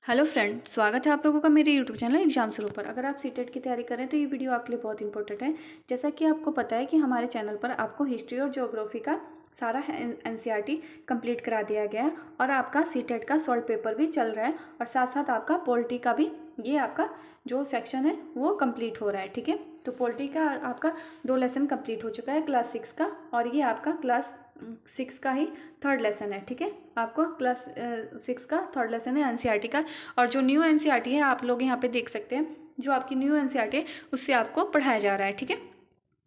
Hello friend, स्वागत है आप लोगों का मेरे यूट्यूब चैनल एग्जाम शुरू पर। अगर आप सीटेट की तैयारी कर रहे हैं तो ये वीडियो आपके लिए बहुत इंपॉर्टेंट है। जैसा कि आपको पता है कि हमारे चैनल पर आपको हिस्ट्री और ज्योग्राफी का सारा एनसीईआरटी कंप्लीट करा दिया गया है और आपका सीटेट का सॉल्व पेपर भी चल रहा है और साथ साथ आपका पॉलिटी का भी ये आपका जो सेक्शन है वो कंप्लीट हो रहा है। ठीक है, तो पॉलिटी का आपका 2 लेसन कंप्लीट हो चुका है क्लास 6 का, और ये आपका क्लास 6 का ही थर्ड लेसन है। ठीक है, आपको क्लास 6 का थर्ड लेसन है एनसीईआरटी का। और जो न्यू एनसीईआरटी है आप लोग यहाँ पे देख सकते हैं, जो आपकी न्यू एनसीईआरटी है उससे आपको पढ़ाया जा रहा है। ठीक है,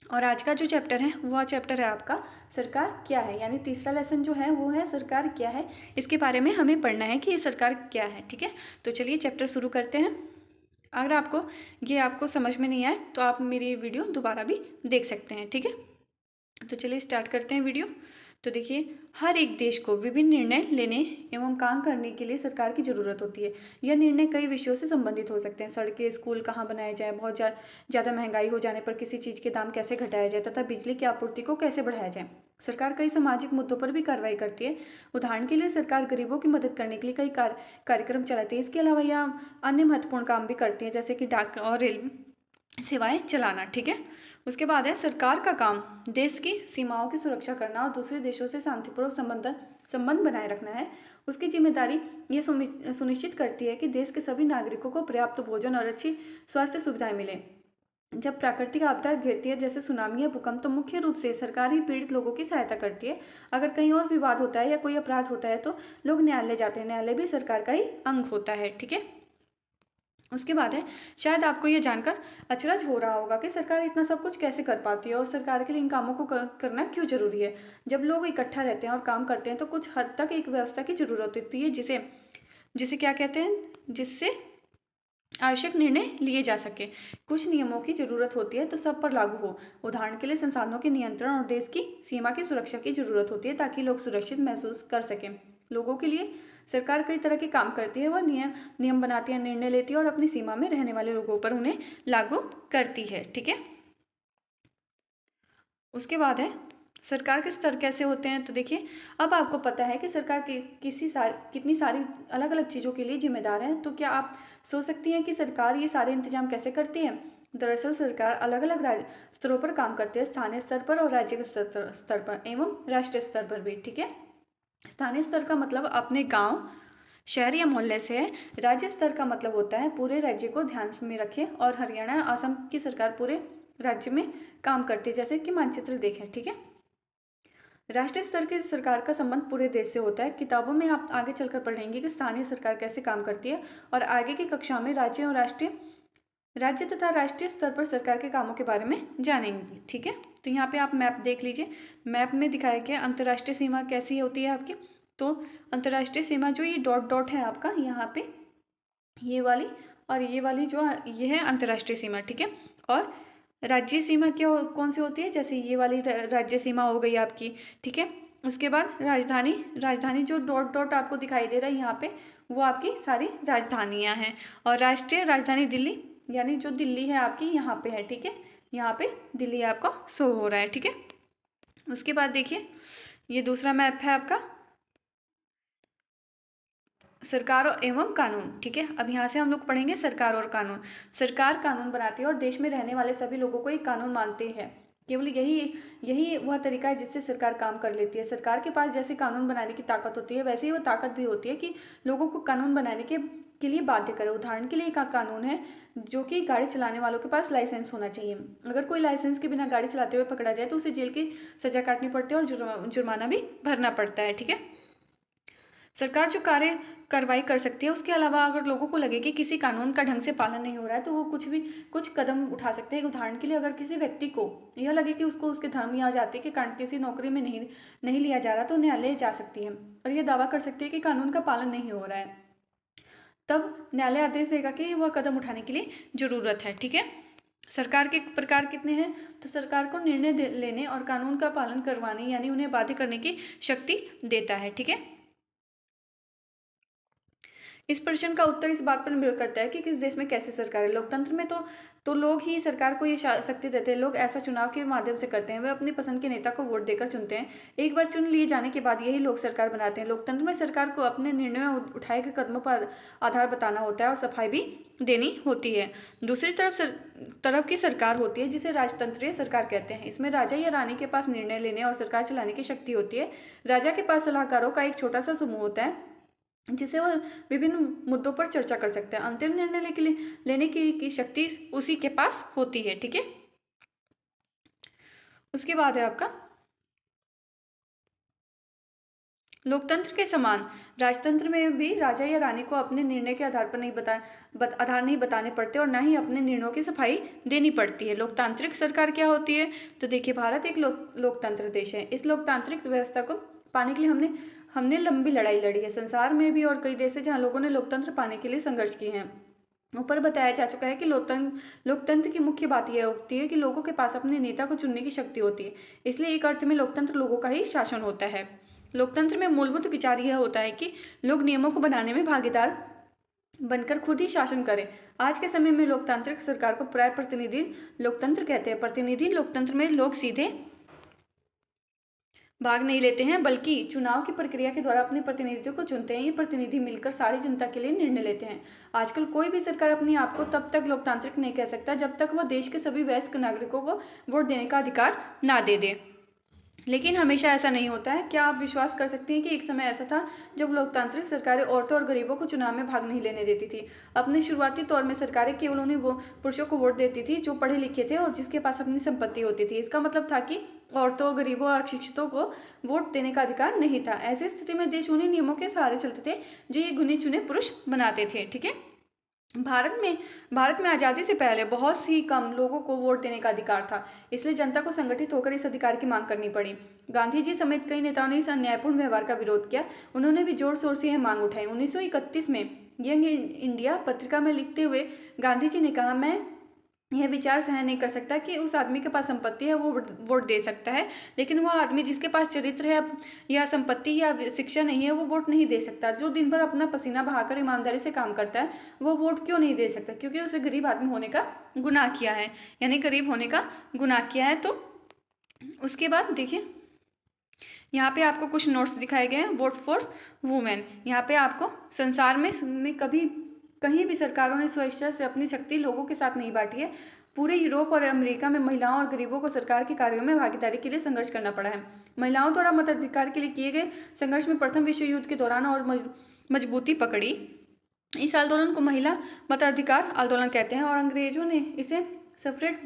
और आज का जो चैप्टर है वह चैप्टर है आपका सरकार क्या है, यानी तीसरा लेसन जो है वो है सरकार क्या है। इसके बारे में हमें पढ़ना है कि ये सरकार क्या है। ठीक है, तो चलिए चैप्टर शुरू करते हैं। अगर आपको समझ में नहीं आए तो आप मेरी वीडियो दोबारा भी देख सकते हैं। ठीक है, तो चलिए स्टार्ट करते हैं वीडियो। तो देखिए, हर एक देश को विभिन्न निर्णय लेने एवं काम करने के लिए सरकार की ज़रूरत होती है। यह निर्णय कई विषयों से संबंधित हो सकते हैं। सड़कें, स्कूल कहाँ बनाए जाए, बहुत ज़्यादा महंगाई हो जाने पर किसी चीज़ के दाम कैसे घटाया जाए तथा बिजली की आपूर्ति को कैसे बढ़ाया जाए। सरकार कई सामाजिक मुद्दों पर भी कार्रवाई करती है। उदाहरण के लिए सरकार गरीबों की मदद करने के लिए कई कार्यक्रम चलाती है। इसके अलावा यह अन्य महत्वपूर्ण काम भी करती है, जैसे कि डाक और रेल सेवाएं चलाना। ठीक है, उसके बाद है सरकार का काम देश की सीमाओं की सुरक्षा करना और दूसरे देशों से शांतिपूर्वक संबंध बनाए रखना है। उसकी जिम्मेदारी यह सुनिश्चित करती है कि देश के सभी नागरिकों को पर्याप्त भोजन और अच्छी स्वास्थ्य सुविधाएं मिले। जब प्राकृतिक आपदा घेरती है जैसे सुनामी या भूकंप, तो मुख्य रूप से सरकार ही पीड़ित लोगों की सहायता करती है। अगर कहीं और विवाद होता है या कोई अपराध होता है तो लोग न्यायालय जाते हैं। न्यायालय भी सरकार का ही अंग होता है। ठीक है, उसके बाद है, शायद आपको यह जानकर अचरज हो रहा होगा कि सरकार इतना सब कुछ कैसे कर पाती है और सरकार के लिए इन कामों को करना क्यों जरूरी है। जब लोग इकट्ठा रहते हैं और काम करते हैं तो कुछ हद तक एक व्यवस्था की जरूरत होती है, जिसे जिसे क्या कहते हैं, जिससे आवश्यक निर्णय लिए जा सके। कुछ नियमों की जरूरत होती है तो सब पर लागू हो। उदाहरण के लिए संसाधनों के नियंत्रण और देश की सीमा की सुरक्षा की जरूरत होती है ताकि लोग सुरक्षित महसूस कर सकें। लोगों के लिए सरकार कई तरह के काम करती है। वह नियम बनाती है, निर्णय लेती है और अपनी सीमा में रहने वाले लोगों पर उन्हें लागू करती है। ठीक है, उसके बाद है सरकार के स्तर कैसे होते हैं। तो देखिए, अब आपको पता है कि सरकार कितनी सारी अलग अलग चीज़ों के लिए जिम्मेदार है। तो क्या आप सोच सकती हैं कि सरकार ये सारे इंतजाम कैसे करती है। दरअसल सरकार अलग अलग स्तरों पर काम करती है, स्थानीय स्तर पर और राज्य के स्तर पर एवं राष्ट्रीय स्तर पर भी। ठीक है, स्थानीय स्तर का मतलब अपने गांव, शहर या मोहल्ले से है। राज्य स्तर का मतलब होता है पूरे राज्य को ध्यान में रखें, और हरियाणा, असम की सरकार पूरे राज्य में काम करती है, जैसे कि मानचित्र देखें। ठीक है, राष्ट्रीय स्तर की सरकार का संबंध पूरे देश से होता है। किताबों में आप आगे चलकर पढ़ेंगे कि स्थानीय सरकार कैसे काम करती है, और आगे की कक्षा में राज्य तथा राष्ट्रीय स्तर पर सरकार के कामों के बारे में जानेंगे। ठीक है, तो यहाँ पे आप मैप देख लीजिए। मैप में दिखाया गया अंतर्राष्ट्रीय सीमा कैसी होती है आपकी। तो अंतर्राष्ट्रीय सीमा जो ये डॉट डॉट है आपका यहाँ पे, ये वाली और ये वाली जो ये है अंतर्राष्ट्रीय सीमा। ठीक है, और राज्य सीमा क्या कौन सी होती है, जैसे ये वाली राज्य सीमा हो गई आपकी। ठीक है, उसके बाद राजधानी राजधानी जो डॉट डॉट आपको दिखाई दे रहा है यहाँ पे, वो आपकी सारी राजधानियाँ हैं। और राष्ट्रीय राजधानी दिल्ली, यानी जो दिल्ली है आपकी यहाँ पे है। ठीक है, यहाँ पे दिल्ली आपको शो हो रहा है। ठीक है, उसके बाद देखिए, ये दूसरा मैप है आपका सरकार एवं कानून। ठीक है, अब यहाँ से हम लोग पढ़ेंगे सरकार और कानून। सरकार कानून बनाती है और देश में रहने वाले सभी लोगों को एक कानून मानते हैं। केवल यही यही वह तरीका है जिससे सरकार काम कर लेती है। सरकार के पास जैसे कानून बनाने की ताकत होती है, वैसे ही वह ताकत भी होती है कि लोगों को कानून बनाने के लिए बाध्य करे। उदाहरण के लिए एक कानून है जो कि गाड़ी चलाने वालों के पास लाइसेंस होना चाहिए। अगर कोई लाइसेंस के बिना गाड़ी चलाते हुए पकड़ा जाए तो उसे जेल की सजा काटनी पड़ती है और जुर्माना भी भरना पड़ता है। ठीक है, सरकार जो कार्रवाई कर सकती है, उसके अलावा अगर लोगों को लगे कि किसी कानून का ढंग से पालन नहीं हो रहा है तो वो कुछ कदम उठा सकते हैं। उदाहरण के लिए अगर किसी व्यक्ति को यह लगे कि उसको उसके धर्म या जाति के कारण किसी नौकरी में नहीं लिया जा रहा, तो न्यायालय जा सकती है और यह दावा कर सकती है कि कानून का पालन नहीं हो रहा है। तब न्यायालय आदेश देगा कि वह कदम उठाने के लिए जरूरत है। ठीक है, सरकार के प्रकार कितने हैं। तो सरकार को निर्णय लेने और कानून का पालन करवाने यानी उन्हें बाध्य करने की शक्ति देता है। ठीक है, इस प्रश्न का उत्तर इस बात पर निर्भर करता है कि किस देश में कैसी सरकार है। लोकतंत्र में तो लोग ही सरकार को ये शक्ति देते हैं। लोग ऐसा चुनाव के माध्यम से करते हैं, वे अपनी पसंद के नेता को वोट देकर चुनते हैं। एक बार चुन लिए जाने के बाद यही लोग सरकार बनाते हैं। लोकतंत्र में सरकार को अपने निर्णय में उठाए गए कदमों पर आधार बताना होता है और सफाई भी देनी होती है। दूसरी तरफ की सरकार होती है जिसे राजतंत्रीय सरकार कहते हैं। इसमें राजा या रानी के पास निर्णय लेने और सरकार चलाने की शक्ति होती है। राजा के पास सलाहकारों का एक छोटा सा समूह होता है जिसे वह विभिन्न मुद्दों पर चर्चा कर सकते हैं। अंतिम निर्णय लेने की शक्ति उसी के पास होती है। ठीक है, उसके बाद है आपका लोकतंत्र के समान राजतंत्र में भी राजा या रानी को अपने निर्णय के आधार पर आधार नहीं बताने पड़ते और ना ही अपने निर्णयों की सफाई देनी पड़ती है। लोकतांत्रिक सरकार क्या होती है? तो देखिए, भारत एक लोकतंत्र देश है। इस लोकतांत्रिक व्यवस्था को पाने के लिए हमने लंबी लड़ाई लड़ी है। संसार में भी और कई देश हैं जहाँ लोगों ने लोकतंत्र पाने के लिए संघर्ष किए हैं। ऊपर बताया जा चुका है कि लोकतंत्र की मुख्य बात यह होती है कि लोगों के पास अपने नेता को चुनने की शक्ति होती है। इसलिए एक अर्थ में लोकतंत्र लोगों का ही शासन होता है। लोकतंत्र में मूलभूत विचार यह होता है कि लोग नियमों को बनाने में भागीदार बनकर खुद ही शासन करें। आज के समय में लोकतांत्रिक सरकार को प्राय प्रतिनिधि लोकतंत्र कहते हैं। प्रतिनिधि लोकतंत्र में लोग सीधे भाग नहीं लेते हैं, बल्कि चुनाव की प्रक्रिया के द्वारा अपने प्रतिनिधियों को चुनते हैं। ये प्रतिनिधि मिलकर सारी जनता के लिए निर्णय लेते हैं। आजकल कोई भी सरकार अपने आप को तब तक लोकतांत्रिक नहीं कह सकता जब तक वह देश के सभी वयस्क नागरिकों को वोट देने का अधिकार ना दे दे। लेकिन हमेशा ऐसा नहीं होता है। क्या आप विश्वास कर सकते हैं कि एक समय ऐसा था जब लोकतांत्रिक सरकारें औरतों और गरीबों को चुनाव में भाग नहीं लेने देती थी। अपने शुरुआती तौर में सरकारें केवल उन्हें वो पुरुषों को वोट देती थी जो पढ़े लिखे थे और जिसके पास अपनी संपत्ति होती थी। इसका मतलब था कि औरतों, गरीबों और अशिक्षितों को वोट देने का अधिकार नहीं था। ऐसी स्थिति में देश उन्हीं नियमों के सहारे चलते थे जो ये गिने चुने पुरुष बनाते थे। ठीक है, भारत में आज़ादी से पहले बहुत ही कम लोगों को वोट देने का अधिकार था। इसलिए जनता को संगठित होकर इस अधिकार की मांग करनी पड़ी। गांधी जी समेत कई नेताओं ने इस अन्यायपूर्ण व्यवहार का विरोध किया। उन्होंने भी जोर शोर से यह मांग उठाई। 1931 में यंग इंडिया पत्रिका में लिखते हुए गांधी जी ने कहा, मैं यह विचार सहन नहीं कर सकता कि उस आदमी के पास संपत्ति है वो वोट दे सकता है, लेकिन वह आदमी जिसके पास चरित्र है या संपत्ति या शिक्षा नहीं है वो वोट नहीं दे सकता। जो दिन भर अपना पसीना बहाकर ईमानदारी से काम करता है वो वोट क्यों नहीं दे सकता? क्योंकि उसे गरीब आदमी होने का गुनाह किया है, यानी गरीब होने का गुनाह किया है। तो उसके बाद देखिए, यहाँ पे आपको कुछ नोट्स दिखाए गए हैं। वोट फॉर वुमेन, यहाँ पे आपको संसार में कहीं भी सरकारों ने स्वेच्छा से अपनी शक्ति लोगों के साथ नहीं बांटी है। पूरे यूरोप और अमेरिका में महिलाओं और गरीबों को सरकार के कार्यों में भागीदारी के लिए संघर्ष करना पड़ा है। महिलाओं द्वारा मताधिकार के लिए किए गए संघर्ष में प्रथम विश्व युद्ध के दौरान और मजबूती पकड़ी। इस आंदोलन को महिला मताधिकार आंदोलन कहते हैं और अंग्रेजों ने इसे सफरेट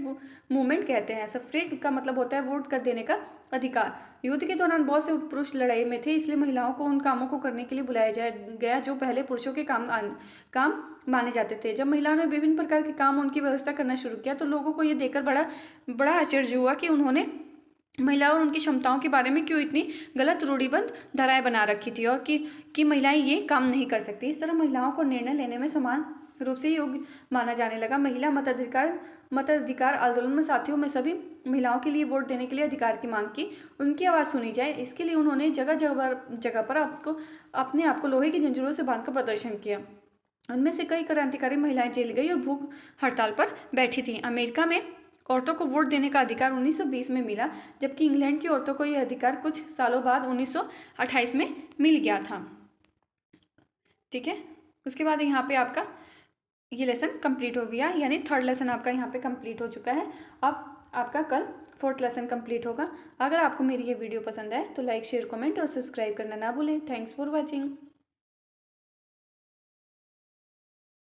मूवमेंट कहते हैं। सफरेट का मतलब होता है वोट कर देने का अधिकार। युद्ध के दौरान बहुत से पुरुष लड़ाई में थे, इसलिए महिलाओं को उन कामों को करने के लिए बुलाया गया जो पहले पुरुषों के काम माने जाते थे। जब महिलाओं ने विभिन्न प्रकार के काम उनकी व्यवस्था करना शुरू किया तो लोगों को ये देखकर बड़ा आश्चर्य हुआ कि उन्होंने महिलाओं और उनकी क्षमताओं के बारे में क्यों इतनी गलत रूढ़िबद्ध धाराएं बना रखी थी और कि महिलाएं ये काम नहीं कर सकती। इस तरह महिलाओं को निर्णय लेने में समान रूप से योग्य माना जाने लगा। महिला मताधिकार आंदोलन में साथियों में सभी महिलाओं के लिए वोट देने के लिए अधिकार की मांग की, उनकी आवाज़ सुनी जाए। इसके लिए उन्होंने जगह जगह पर अपने आप को लोहे की जंजीरों से बांधकर प्रदर्शन किया। उनमें से कई क्रांतिकारी महिलाएं जेल गई और भूख हड़ताल पर बैठी थी। अमेरिका में औरतों को वोट देने का अधिकार 1920 में मिला, जबकि इंग्लैंड की औरतों को यह अधिकार कुछ सालों बाद 1928 में मिल गया था। ठीक है, उसके बाद यहाँ पे आपका ये लेसन कंप्लीट हो गया, यानी थर्ड लेसन आपका यहाँ पे कंप्लीट हो चुका है। अब आपका कल फोर्थ लेसन कंप्लीट होगा। अगर आपको मेरी ये वीडियो पसंद आए तो लाइक, शेयर, कमेंट और सब्सक्राइब करना ना भूलें। Thanks for watching.